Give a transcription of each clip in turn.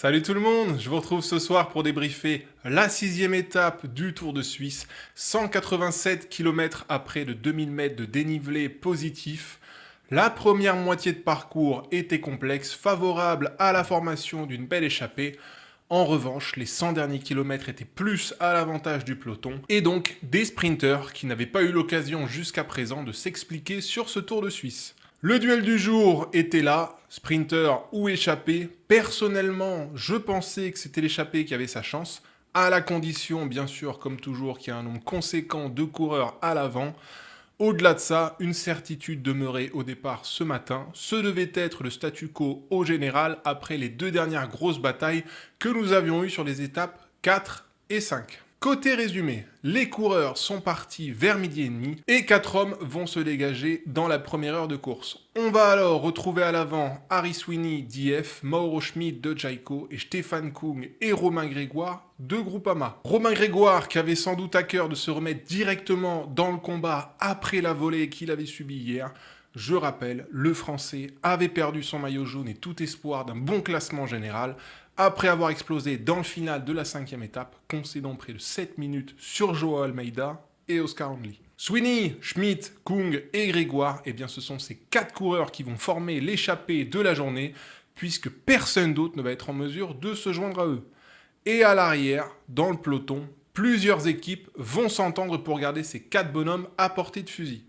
Salut tout le monde, je vous retrouve ce soir pour débriefer la sixième étape du Tour de Suisse, 187 km après de 2000 mètres de dénivelé positif. La première moitié de parcours était complexe, favorable à la formation d'une belle échappée. En revanche, les 100 derniers kilomètres étaient plus à l'avantage du peloton, et donc des sprinters qui n'avaient pas eu l'occasion jusqu'à présent de s'expliquer sur ce Tour de Suisse. Le duel du jour était là, sprinter ou échappé. Personnellement, je pensais que c'était l'échappé qui avait sa chance, à la condition, bien sûr, comme toujours, qu'il y ait un nombre conséquent de coureurs à l'avant. Au-delà de ça, une certitude demeurait au départ ce matin. Ce devait être le statu quo au général après les deux dernières grosses batailles que nous avions eues sur les étapes 4 et 5. Côté résumé, les coureurs sont partis vers midi et demi et 4 hommes vont se dégager dans la première heure de course. On va alors retrouver à l'avant Harry Sweeney d'IF, Mauro Schmid de Jayco et Stefan Kung et Romain Grégoire de Groupama. Romain Grégoire qui avait sans doute à cœur de se remettre directement dans le combat après la volée qu'il avait subie hier. Je rappelle, le Français avait perdu son maillot jaune et tout espoir d'un bon classement général après avoir explosé dans le final de la cinquième étape, concédant près de 7 minutes sur Joao Almeida et Oscar Hindley. Sweeney, Schmidt, Kung et Grégoire, eh bien ce sont ces 4 coureurs qui vont former l'échappée de la journée, puisque personne d'autre ne va être en mesure de se joindre à eux. Et à l'arrière, dans le peloton, plusieurs équipes vont s'entendre pour garder ces 4 bonhommes à portée de fusil.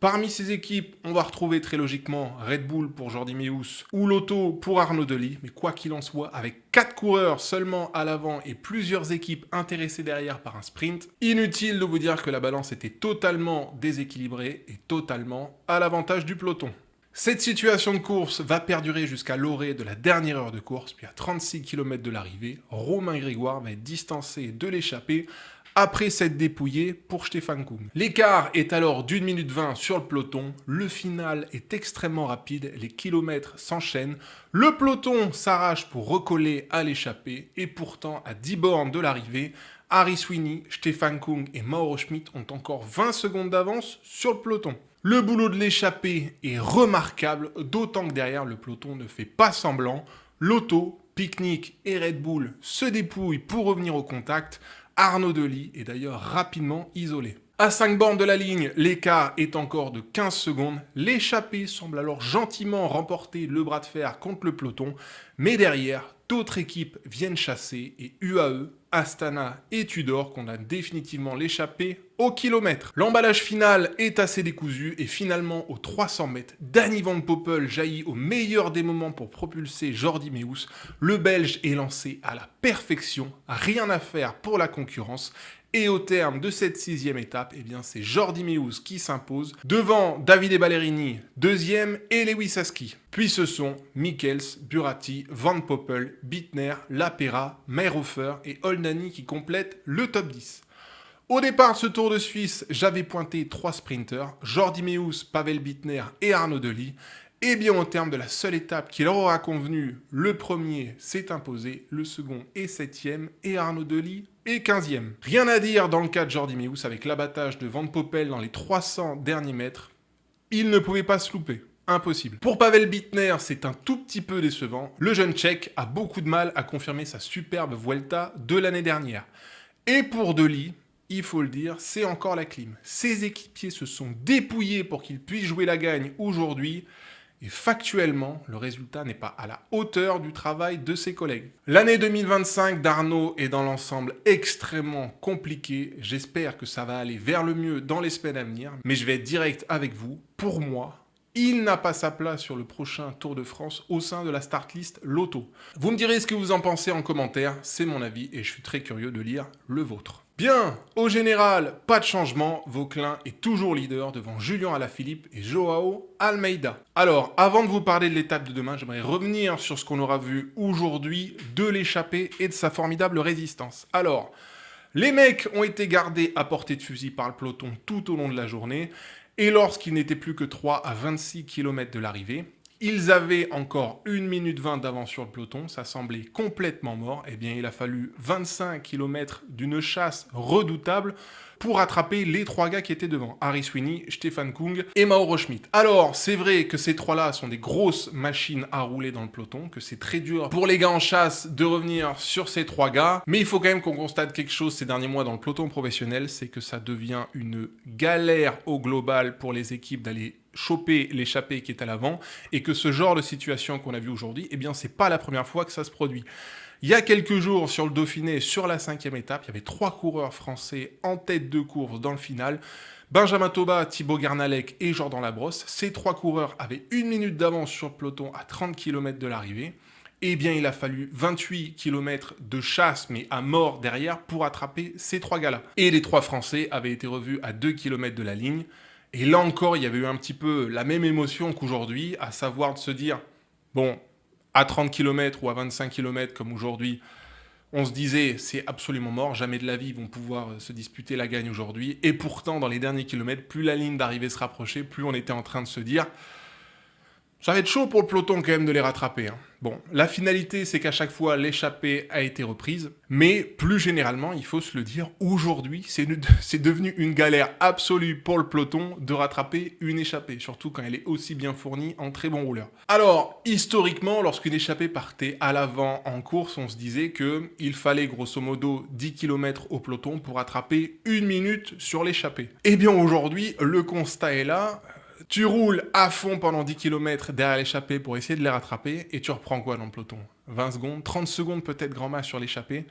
Parmi ces équipes, on va retrouver très logiquement Red Bull pour Jordi Meeus ou Lotto pour Arnaud Delis, mais quoi qu'il en soit, avec 4 coureurs seulement à l'avant et plusieurs équipes intéressées derrière par un sprint, inutile de vous dire que la balance était totalement déséquilibrée et totalement à l'avantage du peloton. Cette situation de course va perdurer jusqu'à l'orée de la dernière heure de course, puis à 36 km de l'arrivée, Romain Grégoire va être distancé de l'échappée après s'être dépouillé pour Stefan Kung. L'écart est alors d'1 minute 20 sur le peloton, le final est extrêmement rapide, les kilomètres s'enchaînent, le peloton s'arrache pour recoller à l'échappée, et pourtant à 10 bornes de l'arrivée, Harry Sweeney, Stefan Kung et Mauro Schmid ont encore 20 secondes d'avance sur le peloton. Le boulot de l'échappée est remarquable, d'autant que derrière le peloton ne fait pas semblant. Lotto, Picnic et Red Bull se dépouillent pour revenir au contact. Arnaud Delis est d'ailleurs rapidement isolé. À 5 bornes de la ligne, l'écart est encore de 15 secondes. L'échappée semble alors gentiment remporter le bras de fer contre le peloton, mais derrière, d'autres équipes viennent chasser et UAE, Astana et Tudor condamnent définitivement l'échappée au kilomètre. L'emballage final est assez décousu et finalement aux 300 mètres, Danny Van Poppel jaillit au meilleur des moments pour propulser Jordi Meeus. Le Belge est lancé à la perfection, rien à faire pour la concurrence. Et au terme de cette sixième étape, eh bien c'est Jordi Meeus qui s'impose devant Davide Ballerini, deuxième, et Lewis Hasky. Puis ce sont Michels, Burati, Van Poppel, Bittner, Lapera, Mayhofer et Oldani qui complètent le top 10. Au départ de ce Tour de Suisse, j'avais pointé 3 sprinters, Jordi Meeus, Pavel Bittner et Arnaud Delis. Et bien au terme de la seule étape qui leur aura convenu, le premier s'est imposé, le second est 7e et Arnaud Delis est 15e. Rien à dire dans le cas de Jordi Meeus avec l'abattage de Van Poppel dans les 300 derniers mètres. Il ne pouvait pas se louper. Impossible. Pour Pavel Bittner, c'est un tout petit peu décevant. Le jeune Tchèque a beaucoup de mal à confirmer sa superbe Vuelta de l'année dernière. Et pour Delis, il faut le dire, c'est encore la clim. Ses équipiers se sont dépouillés pour qu'il puisse jouer la gagne aujourd'hui. Et factuellement, le résultat n'est pas à la hauteur du travail de ses collègues. L'année 2025 d'Arnaud est dans l'ensemble extrêmement compliquée. J'espère que ça va aller vers le mieux dans les semaines à venir. Mais je vais être direct avec vous. Pour moi, il n'a pas sa place sur le prochain Tour de France au sein de la start list Lotto. Vous me direz ce que vous en pensez en commentaire. C'est mon avis et je suis très curieux de lire le vôtre. Bien, au général, pas de changement, Vauquelin est toujours leader devant Julian Alaphilippe et Joao Almeida. Alors, avant de vous parler de l'étape de demain, j'aimerais revenir sur ce qu'on aura vu aujourd'hui de l'échappée et de sa formidable résistance. Alors, les mecs ont été gardés à portée de fusil par le peloton tout au long de la journée, et lorsqu'ils n'étaient plus que 3 à 26 km de l'arrivée, Ils avaient encore 1 minute 20 d'avance sur le peloton, ça semblait complètement mort. Eh bien, il a fallu 25 km d'une chasse redoutable pour attraper les 3 gars qui étaient devant. Harry Sweeney, Stefan Kung et Mauro Schmid. Alors, c'est vrai que ces 3-là sont des grosses machines à rouler dans le peloton, que c'est très dur pour les gars en chasse de revenir sur ces 3 gars. Mais il faut quand même qu'on constate quelque chose ces derniers mois dans le peloton professionnel, c'est que ça devient une galère au global pour les équipes d'aller choper l'échappée qui est à l'avant, et que ce genre de situation qu'on a vu aujourd'hui, eh bien c'est pas la première fois que ça se produit. Il y a quelques jours sur le Dauphiné, sur la 5e étape, il y avait 3 coureurs français en tête de course dans le final. Benjamin Toba, Thibaut Garnalec et Jordan Labrosse. Ces 3 coureurs avaient 1 minute d'avance sur le peloton à 30 km de l'arrivée. Eh bien, il a fallu 28 km de chasse, mais à mort derrière, pour attraper ces 3 gars-là. Et les 3 Français avaient été revus à 2 km de la ligne. Et là encore, il y avait eu un petit peu la même émotion qu'aujourd'hui, à savoir de se dire, bon, à 30 km ou à 25 km comme aujourd'hui, on se disait, c'est absolument mort, jamais de la vie ils vont pouvoir se disputer la gagne aujourd'hui. Et pourtant, dans les derniers kilomètres, plus la ligne d'arrivée se rapprochait, plus on était en train de se dire, ça va être chaud pour le peloton quand même de les rattraper. Bon, la finalité, c'est qu'à chaque fois, l'échappée a été reprise. Mais plus généralement, il faut se le dire, aujourd'hui, c'est devenu une galère absolue pour le peloton de rattraper une échappée. Surtout quand elle est aussi bien fournie en très bons rouleurs. Alors, historiquement, lorsqu'une échappée partait à l'avant en course, on se disait qu'il fallait grosso modo 10 km au peloton pour attraper 1 minute sur l'échappée. Eh bien aujourd'hui, le constat est là. Tu roules à fond pendant 10 km derrière l'échappée pour essayer de les rattraper, et tu reprends quoi dans le peloton? 20 secondes, 30 secondes peut-être grand max sur l'échappée.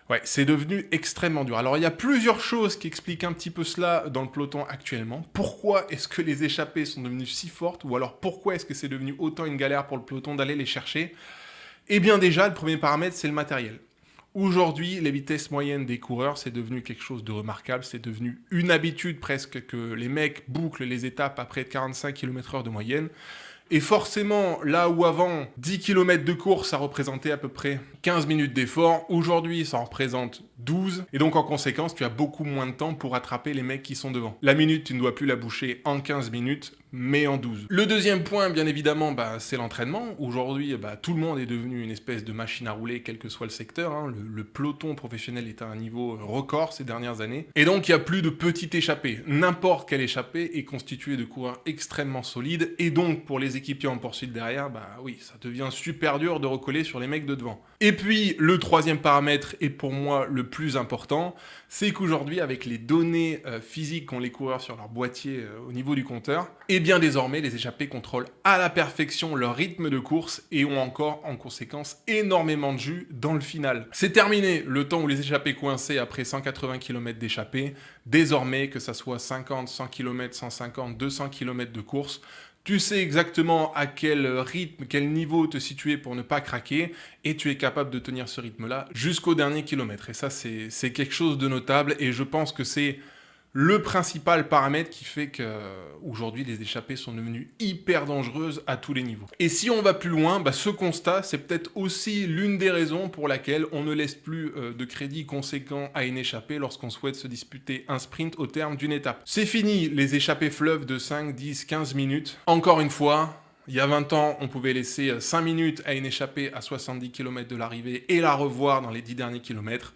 Ouais, c'est devenu extrêmement dur. Alors il y a plusieurs choses qui expliquent un petit peu cela dans le peloton actuellement. Pourquoi est-ce que les échappées sont devenues si fortes? Ou alors pourquoi est-ce que c'est devenu autant une galère pour le peloton d'aller les chercher? Eh bien déjà, le premier paramètre, c'est le matériel. Aujourd'hui, les vitesses moyennes des coureurs, c'est devenu quelque chose de remarquable. C'est devenu une habitude presque que les mecs bouclent les étapes à près de 45 km/h de moyenne. Et forcément, là où avant 10 km de course, ça représentait à peu près 15 minutes d'effort, aujourd'hui, ça en représente 12. Et donc, en conséquence, tu as beaucoup moins de temps pour attraper les mecs qui sont devant. La minute, tu ne dois plus la boucher en 15 minutes, mais en 12. Le deuxième point, bien évidemment, c'est l'entraînement. Aujourd'hui, tout le monde est devenu une espèce de machine à rouler, quel que soit le secteur. Le peloton professionnel est à un niveau record ces dernières années. Et donc, il n'y a plus de petite échappée. N'importe quelle échappée est constituée de coureurs extrêmement solides. Et donc, pour les équipiers en poursuite derrière, oui, ça devient super dur de recoller sur les mecs de devant. Et puis, le troisième paramètre, et pour moi le plus important, c'est qu'aujourd'hui, avec les données physiques qu'ont les coureurs sur leur boîtier au niveau du compteur, et bien désormais, les échappées contrôlent à la perfection leur rythme de course et ont encore, en conséquence, énormément de jus dans le final. C'est terminé le temps où les échappées coinçaient après 180 km d'échappée. Désormais, que ça soit 50, 100 km, 150, 200 km de course, tu sais exactement à quel rythme, quel niveau te situer pour ne pas craquer, et tu es capable de tenir ce rythme-là jusqu'au dernier kilomètre. Et ça, c'est quelque chose de notable, et je pense que c'est le principal paramètre qui fait qu'aujourd'hui, les échappées sont devenues hyper dangereuses à tous les niveaux. Et si on va plus loin, ce constat, c'est peut-être aussi l'une des raisons pour laquelle on ne laisse plus de crédit conséquent à une échappée lorsqu'on souhaite se disputer un sprint au terme d'une étape. C'est fini les échappées fleuves de 5, 10, 15 minutes. Encore une fois, il y a 20 ans, on pouvait laisser 5 minutes à une échappée à 70 km de l'arrivée et la revoir dans les 10 derniers kilomètres.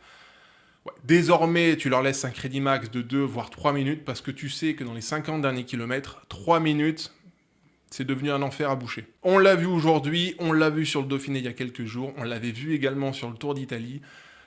Ouais. Désormais, tu leur laisses un crédit max de 2 voire 3 minutes parce que tu sais que dans les 50 derniers kilomètres, 3 minutes, c'est devenu un enfer à boucher. On l'a vu aujourd'hui, on l'a vu sur le Dauphiné il y a quelques jours, on l'avait vu également sur le Tour d'Italie.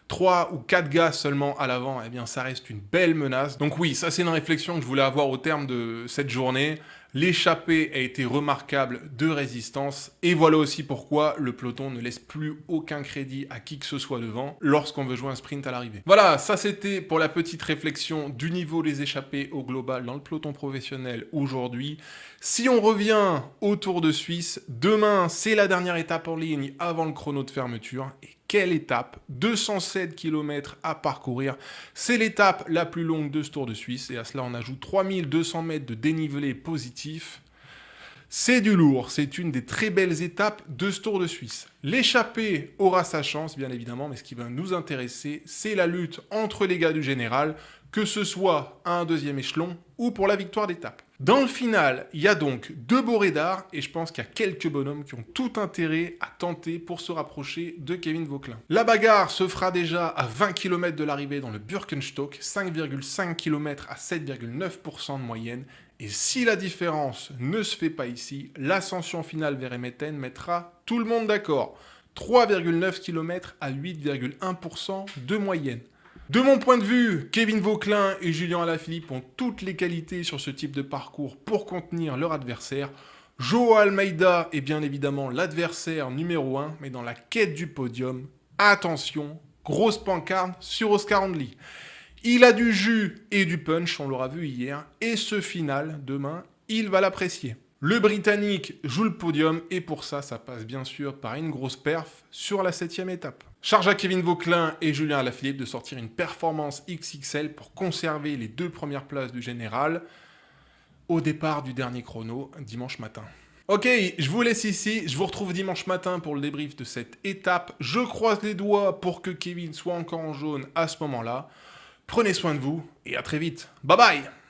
3 ou 4 gars seulement à l'avant, eh bien ça reste une belle menace. Donc oui, ça c'est une réflexion que je voulais avoir au terme de cette journée. L'échappée a été remarquable de résistance, et voilà aussi pourquoi le peloton ne laisse plus aucun crédit à qui que ce soit devant lorsqu'on veut jouer un sprint à l'arrivée. Voilà, ça c'était pour la petite réflexion du niveau des échappées au global dans le peloton professionnel aujourd'hui. Si on revient au Tour de Suisse, demain c'est la dernière étape en ligne avant le chrono de fermeture, et quelle étape! 207 km à parcourir. C'est l'étape la plus longue de ce Tour de Suisse. Et à cela, on ajoute 3200 mètres de dénivelé positif. C'est du lourd. C'est une des très belles étapes de ce Tour de Suisse. L'échappée aura sa chance, bien évidemment. Mais ce qui va nous intéresser, c'est la lutte entre les gars du général, que ce soit à un deuxième échelon ou pour la victoire d'étape. Dans le final, il y a donc 2 Borédard et je pense qu'il y a quelques bonhommes qui ont tout intérêt à tenter pour se rapprocher de Kevin Vauquelin. La bagarre se fera déjà à 20 km de l'arrivée dans le Birkenstock, 5,5 km à 7,9% de moyenne. Et si la différence ne se fait pas ici, l'ascension finale vers Emetten mettra tout le monde d'accord. 3,9 km à 8,1% de moyenne. De mon point de vue, Kevin Vauquelin et Julien Alaphilippe ont toutes les qualités sur ce type de parcours pour contenir leur adversaire. Joao Almeida est bien évidemment l'adversaire numéro 1, mais dans la quête du podium, attention, grosse pancarte sur Oscar Handley. Il a du jus et du punch, on l'aura vu hier, et ce final, demain, il va l'apprécier. Le Britannique joue le podium et pour ça, ça passe bien sûr par une grosse perf sur la 7e étape. Charge à Kevin Vauquelin et Julien Alaphilippe de sortir une performance XXL pour conserver les 2 premières places du général au départ du dernier chrono dimanche matin. Ok, je vous laisse ici, je vous retrouve dimanche matin pour le débrief de cette étape. Je croise les doigts pour que Kevin soit encore en jaune à ce moment-là. Prenez soin de vous et à très vite. Bye bye!